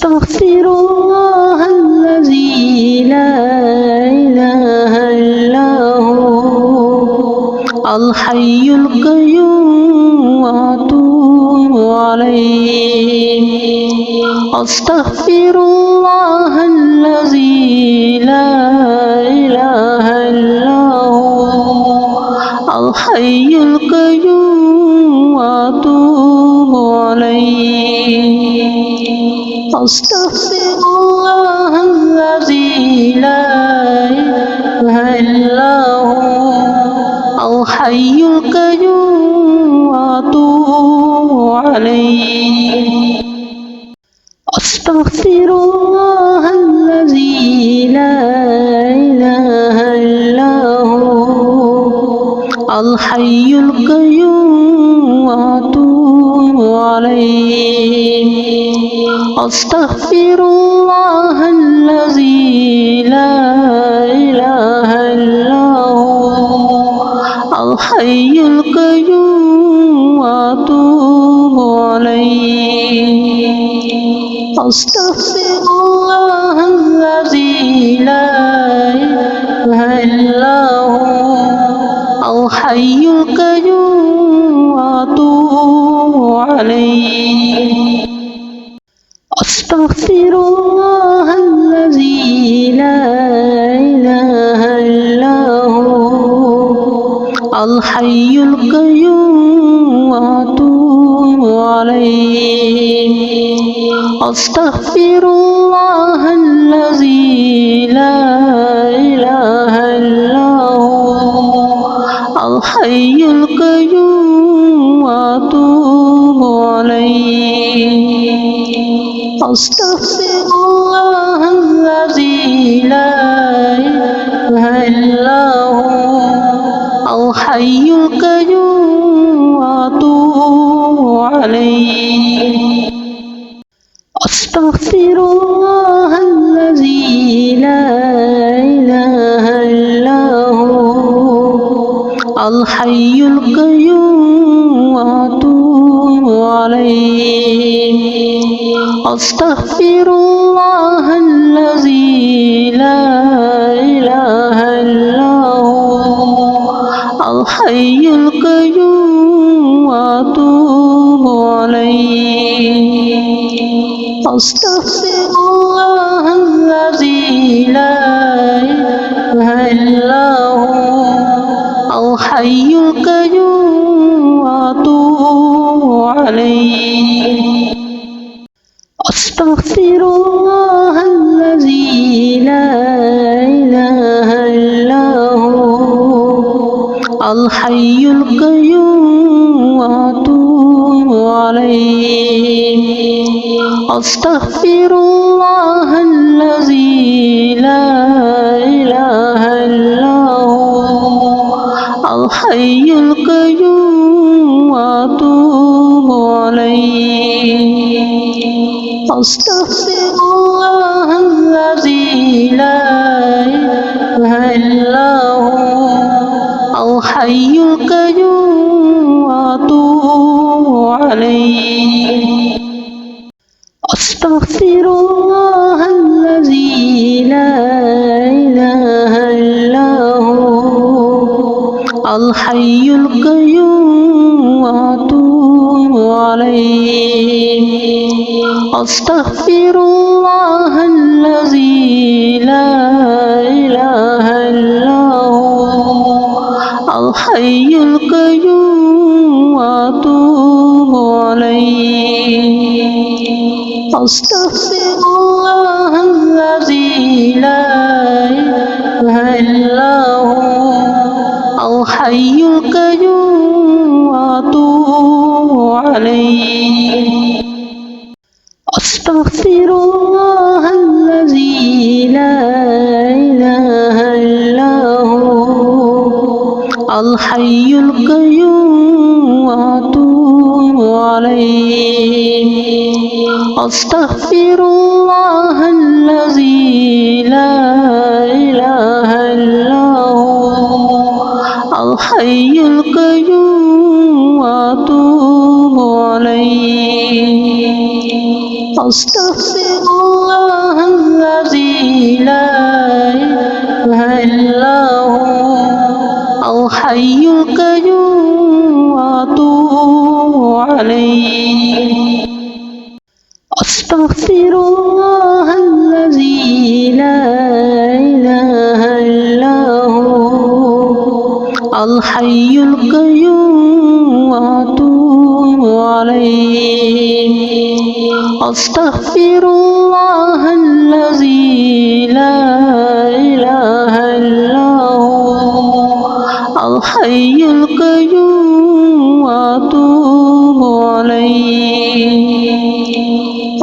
أستغفر الله الذي لا إله إلا هو الحي القيوم وأتوب عليه. أستغفر الله الذي لا إله إلا هو الحي القيوم وأتوب عليه. أستغفر الله الذي لا إله إلا هو الحي القيوم وأتوب عليه. أستغفر الله الذي لا إله إلا هو الحي القيوم وأتوب عليه. أستغفر الله الذي لا إله إلا هو الحي القيوم وأتوب عليه. أستغفر الله الذي لا إله إلا هو الحي القيوم وأتوب عليه. أستغفر الله الذي لا إله إلا هو الحي القيوم وأتوب عليه. أستغفر الله الذي لا إله إلا هو الحي القيوم وأتوب عليه. أستغفر الله الذي لا إله إلا هو الحي القيوم وأتوب عليه. أستغفر الله الذي لا إله إلا هو الحي القيوم وأتوب عليه. أستغفر الله الذي لا إله إلا هو الحي القيوم وأتوب عليه. أستغفر الله الذي لا إله إلا هو الحي القيوم وأتوب عليه. أستغفر الله الذي لا إله إلا هو الحي القيوم وأتوب عليه. أستغفر الله الذي لا إله إلا هو الحي القيوم وأتوب عليه. أستغفر الله الذي لا إله إلا هو الحي القيوم وأتوب عليه. أستغفر الله الذي لا إله إلا هو الحي القيوم وأتوب عليه. أستغفر الله الذي لا إله إلا هو الحي القيوم وأتوب عليه. أستغفر الله الذي لا إله إلا هو الحي القيوم وأتوب عليه. أستغفر الله الذي لا إله إلا هو الحي القيوم وأتوب عليه. أستغفر الله الذي لا إله إلا هو الحي القيوم وأتوب عليه. أستغفر الحي القيوم وأتوب عليه أستغفر الله الذي لا إله إلا هو الحي القيوم وأتوب عليه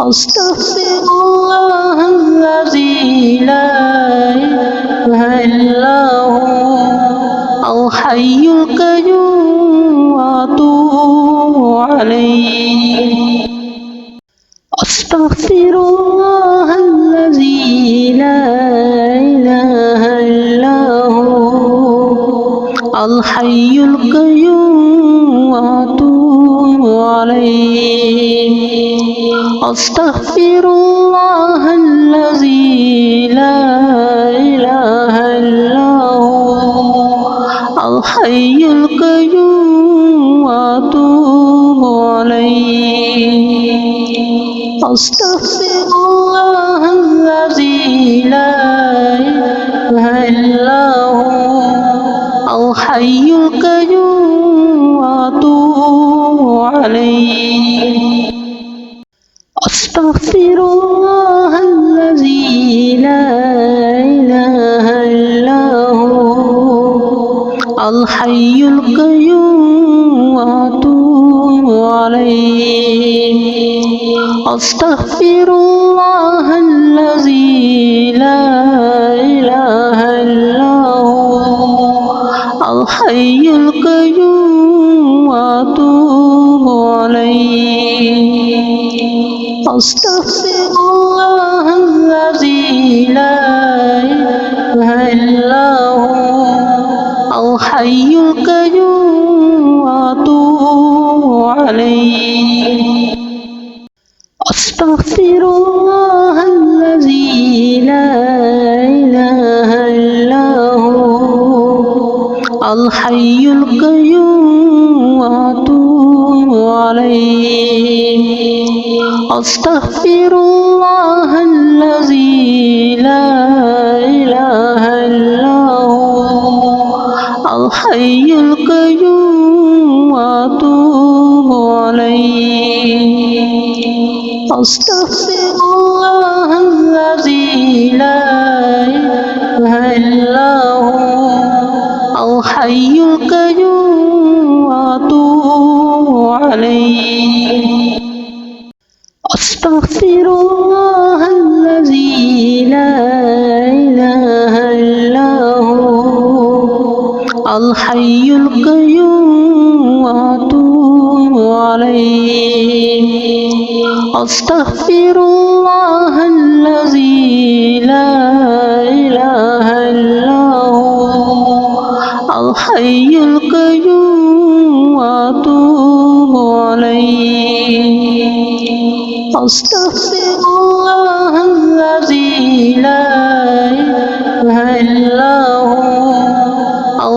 أستغفر الله الذي لا إله إلا هو الحي القيوم وأتوب عليه أستغفر الله الذي لا إله إلا هو الحي القيوم وأتوب عليه أستغفر الله الذي لا إله إلا هو الحي القيوم وأتوب عليه أستغفر الله الذي لا إله إلا هو الحي القيوم وأتوب عليه أستغفر الله الذي لا إله إلا هو الحي القيوم وأتوب عليه أستغفر الله الذي لا إله إلا هو الحي القيوم وأتوب عليه أستغفر الله الذي لا إله إلا هو الحي القيوم وأتوب عليه أستغفر الله الذي لا إله إلا هو الحي القيوم وأتوب عليه أستغفر الله الذي لا إله إلا هو الحي القيوم وأتوب عليه أستغفر الله الذي لا إله إلا هو الحي القيوم وأتوب عليه أستغفر الله الذي لا إله إلا هو الحي القيوم وأتوب عليه أستغفر الله الذي لا إله إلا هو الحي القيوم وأتوب عليه أستغفر الله الذي لا إله إلا هو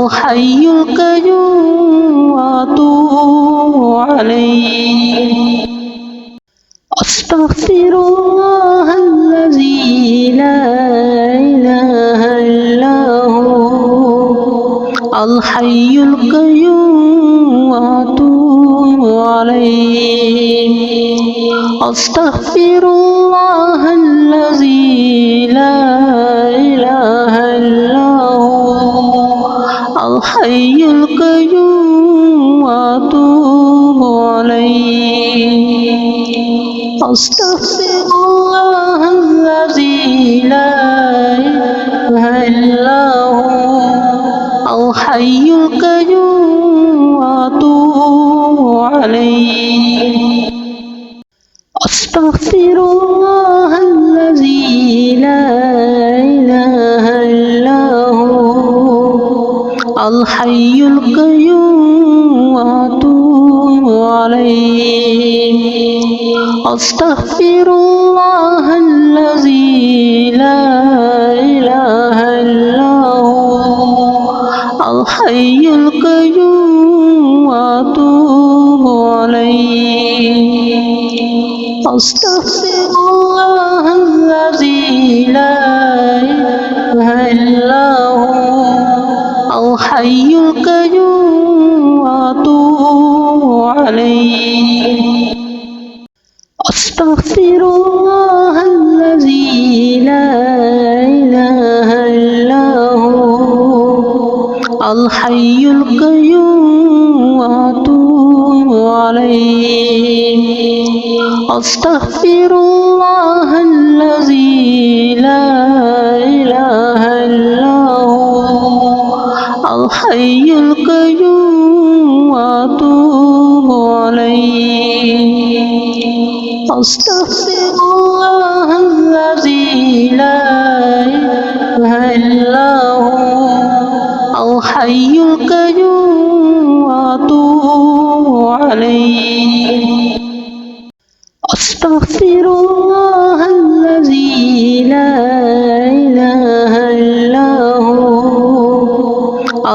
الحي القيوم وأتوب عليه أستغفر الله الذي لا إله إلا هو الحي القيوم وأتوب عليه أستغفر الله الذي لا إله إلا هو الحي القيوم وأتوب عليه أستغفر الله الذي لا إله إلا هو الحي القيوم وأتوب عليه أستغفر الله الذي لا إله إلا هو الحي القيوم وأتوب عليه أستغفر الله الذي لا إله إلا هو الحي القيوم وأتوب عليه أستغفر الله الذي لا إله إلا هو الحي القيوم الحي القيوم وأتوب عليه أستغفر الله الذي لا إله إلا هو الحي القيوم وأتوب عليه أستغفر الله الذي لا إله إلا هو الحي القيوم وأتوب عليه أستغفر الله الذي لا إله إلا هو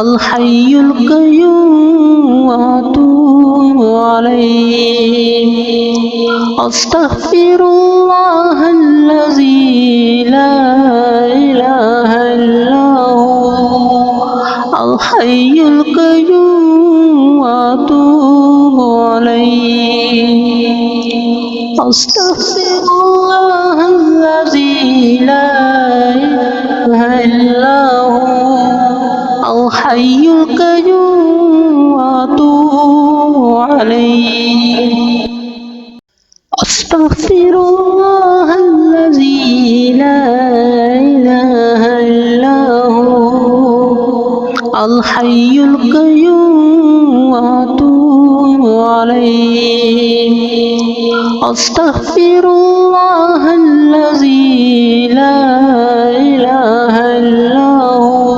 الحي القيوم وأتوب عليه أستغفر الله الذي لا إله إلا هو الحي القيوم وأتوب عليه أستغفر الله الذي لا إله إلا هو الحي القيوم وأتوب عليه أستغفر الله الذي لا إله إلا هو الحي القيوم وأتوب عليه أستغفر الله الذي لا إله إلا هو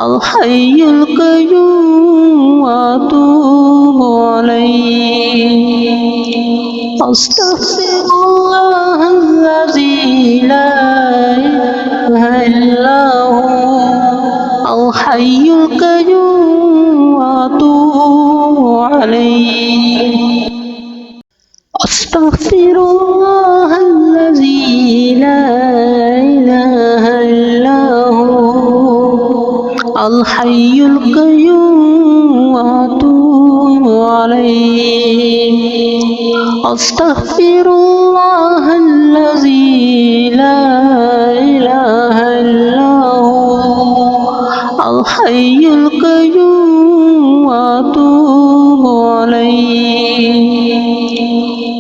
الحي القيوم وأتوب عليه أستغفر الله الذي لا إله إلا هو الحي القيوم وأتوب عليه أستغفر الله الذي لا إله إلا هو الحي القيوم وأتوب عليه أستغفر الله الذي لا إله إلا هو الحي القيوم وأتوب عليه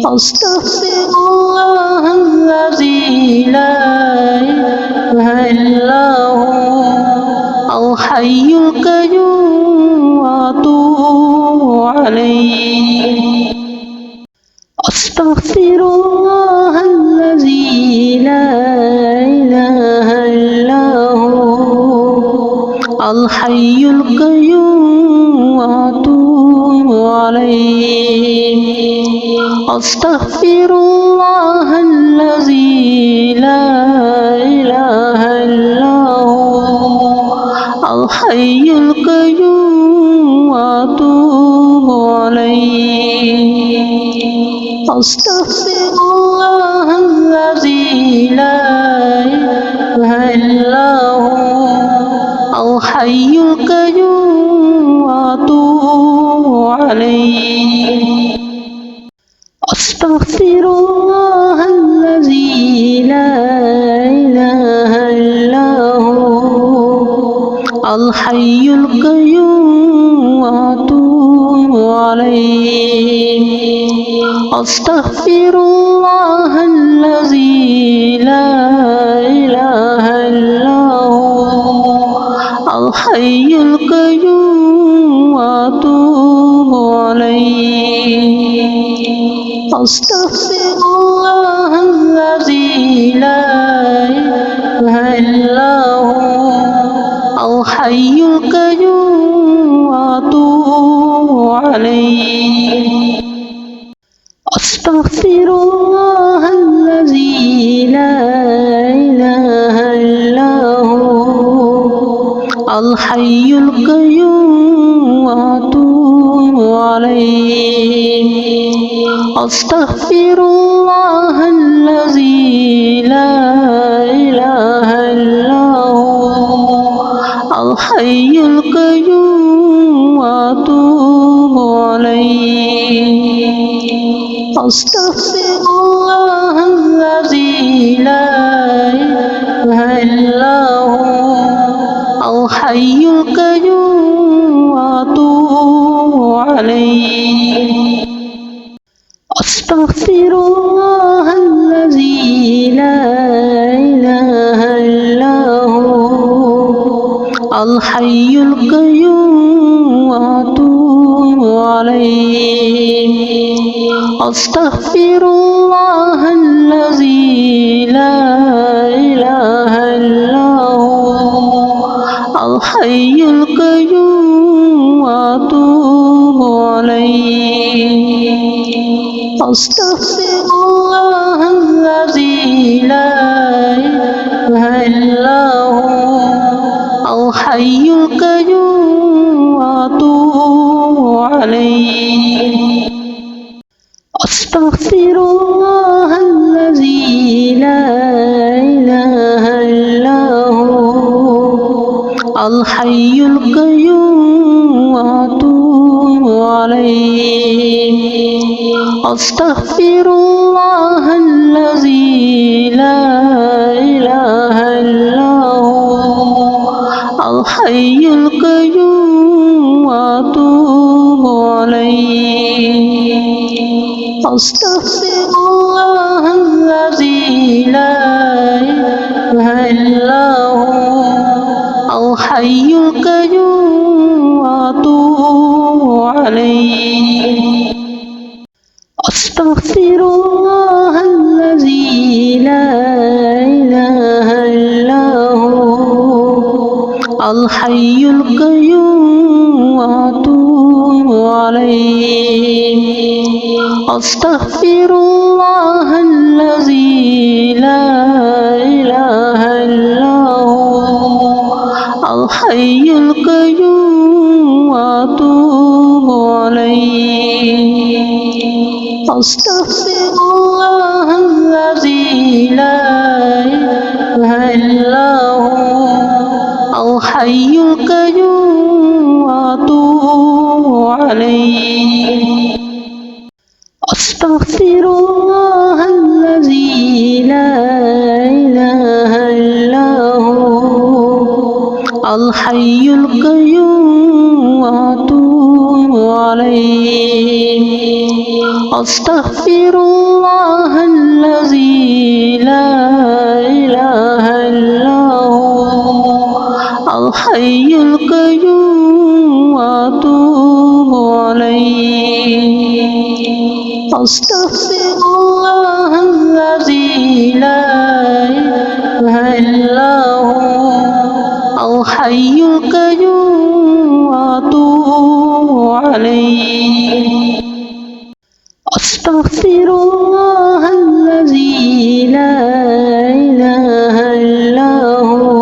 أستغفر الله الذي لا إله إلا هو الحي القيوم وأتوب عليه أستغفر الله الذي لا إله إلا هو الحي القيوم وأتوب عليه أستغفر الله الذي لا إله إلا هو الحي القيوم وأتوب عليه أستغفر الله الذي لا إله إلا هو الحي القيوم وأتوب عليه أستغفر الله الذي لا إله إلا هو الحي القيوم وأتوب عليه أستغفر الله الذي لا إله إلا هو الحي القيوم وأتوب عليه أستغفر الله الذي لا إله إلا هو الحي القيوم وأتوب عليه أستغفر الله الذي لا إله إلا هو الحي القيوم وأتوب عليه أستغفر الله الذي لا إله إلا هو الحي القيوم وأتوب عليه أستغفر الله الذي لا إله إلا هو الحي القيوم الحي القيوم وأتوب عليه أستغفر الله الذي لا إله إلا هو الحي القيوم وأتوب عليه أستغفر الله الذي لا إله إلا هو الحي القيوم وأتوب عليه أستغفر الله الذي لا إله إلا هو الحي القيوم وأتوب عليه أستغفر الله الذي لا إله إلا هو الحي القيوم وأتوب عليه أستغفر الله الذي لا إله إلا هو الحي القيوم وأتوب عليه أستغفر الله الذي لا إله إلا هو الحي القيوم وأتوب عليه أستغفر الله الذي لا إله إلا هو الحي القيوم وأتوب عليه أستغفر الله الذي لا إله إلا هو الحي القيوم وأتوب عليه أستغفر الله الذي لا إله إلا هو الحي القيوم وأتوب عليه أستغفر الله الذي لا إله إلا هو الحي القيوم وأتوب عليه أستغفر الله الذي لا إله إلا هو الحي القيوم وأتوب عليه أستغفر الله الذي لا إله إلا هو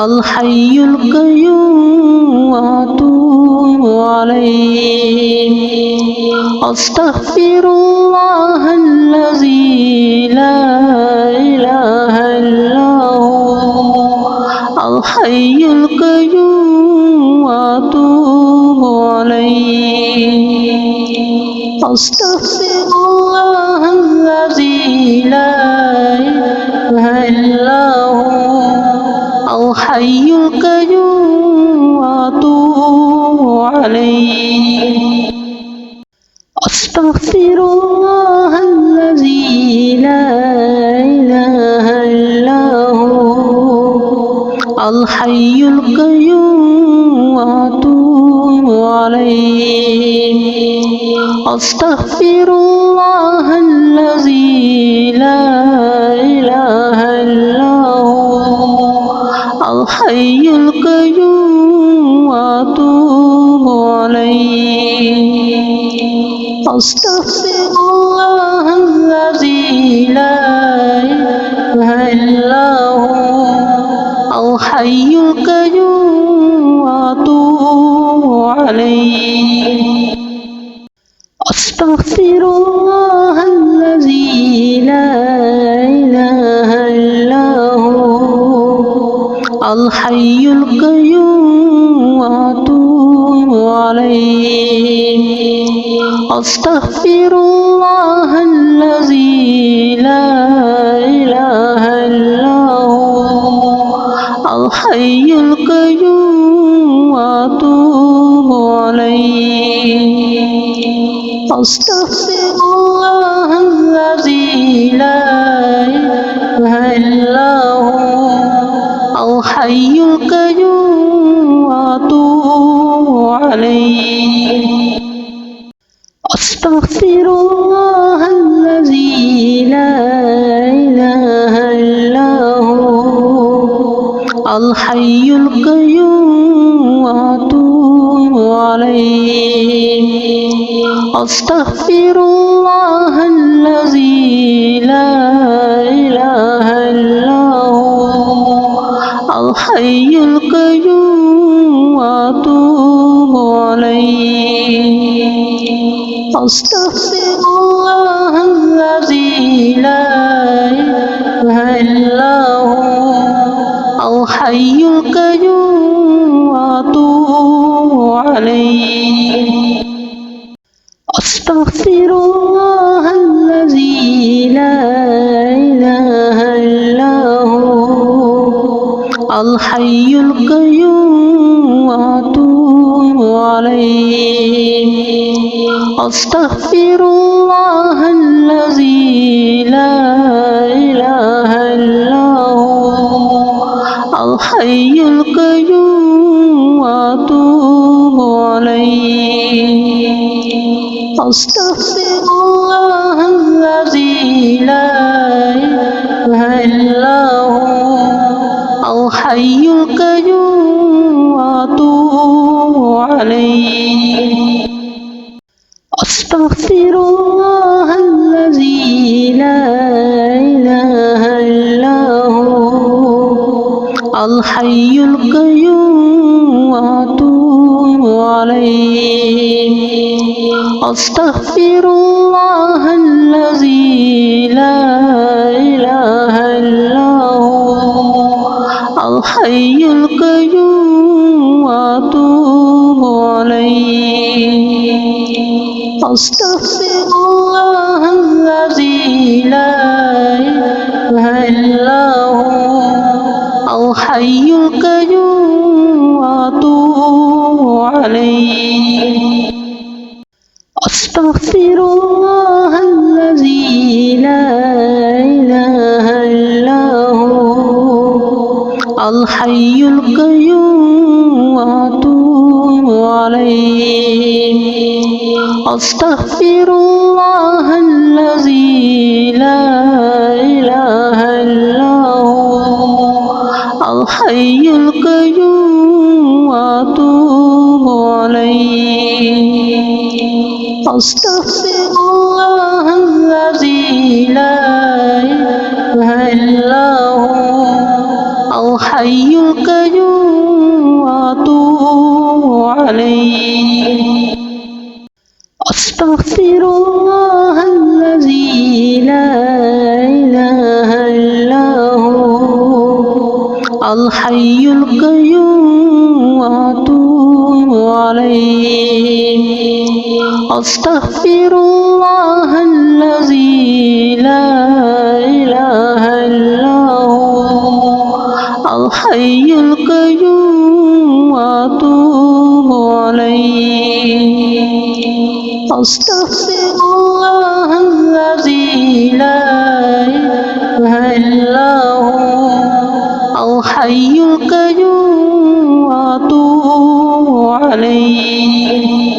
الحي القيوم وأتوب عليه أستغفر الله الذي لا إله إلا هو الحي القيوم وأتوب عليه أستغفر الله الذي لا إله إلا هو الحي القيوم وأتوب عليه أستغفر الله الذي لا إله إلا هو الحي القيوم وأتوب عليه أستغفر الله الذي لا إله إلا هو الحي القيوم وأتوب عليه أستغفر الله الذي لا إله إلا هو الحي القيوم وأتوب عليه أستغفر الله الذي لا إله إلا هو الحي القيوم وأتوب عليه أستغفر الله الذي لا إله إلا هو الحي القيوم وأتوب عليه أستغفر الله الذي لا إله إلا هو الحي الحي القيوم وأتوب عليه أستغفر الله الذي لا إله إلا هو الحي القيوم وأتوب عليه أستغفر الله الذي لا إله إلا هو الحي القيوم وأتوب عليه أستغفر الله الذي لا إله إلا هو الحي القيوم وأتوب عليه أستغفر الله الذي لا إله إلا هو الحي القيوم وأتوب عليه أستغفر الله الذي لا إله إلا هو الحي القيوم وأتوب عليه أستغفر الله الذي لا إله إلا هو الحي القيوم وأتوب عليه أستغفر الله الذي لا إله إلا هو الحي القيوم وأتوب عليه أستغفر الله الذي لا إله إلا هو الحي القيوم وأتوب عليه أستغفر الله الذي لا إله إلا هو الحي القيوم وأتوب عليه أستغفر الله الذي لا إله إلا هو الحي القيوم وأتوب عليه أستغفر الله الذي لا إله إلا هو الحي القيوم وأتوب عليه أستغفر الله الذي لا إله إلا هو الحي القيوم وأتوب عليه أستغفر الله الذي لا إله إلا هو الحي القيوم وأتوب عليه أستغفر الله الذي لا إله إلا هو الحي القيوم وأتوب عليه أستغفر الله الذي لا إله إلا هو الحي القيوم وأتوب عليه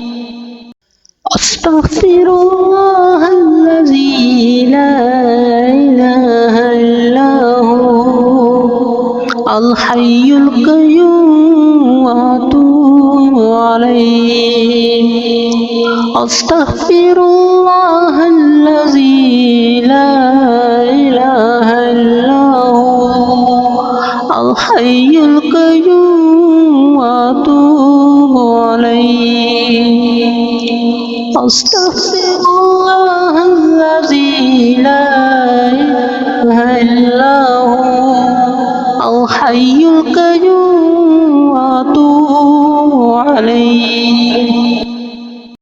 أستغفر الله الذي لا إله إلا هو الحي القيوم وأتوب عليه أستغفر الله الذي لا إله إلا هو الحي القيوم وأتوب عليه أستغفر الله الذي لا إله إلا هو الحي